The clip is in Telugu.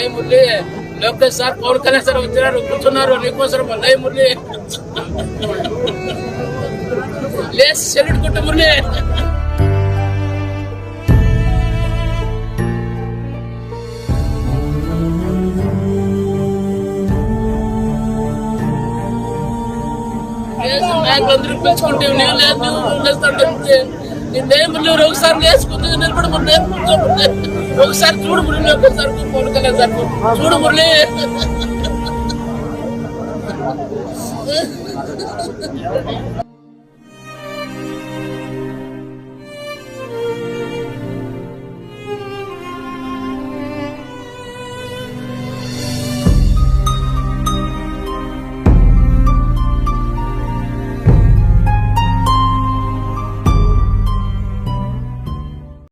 లే మురళి, లోకేష్ సార్ పవన్ కళ్యాణ్ సార్ వచ్చినారు, కూర్చున్నారు నీకోసం. లే మురళి, లే సెల్యూట్ కొట్టు మురళి. అందరూ పిలుచుకుంటే నేను లేదు లేస్తాంటే నేను ఒకసారి లేచుకుంటే నిలబడి మురళి ఒకసారి చూడు మురళి, ఒకసారి పవన్ కళ్యాణ్ సార్ చూడు మురళి.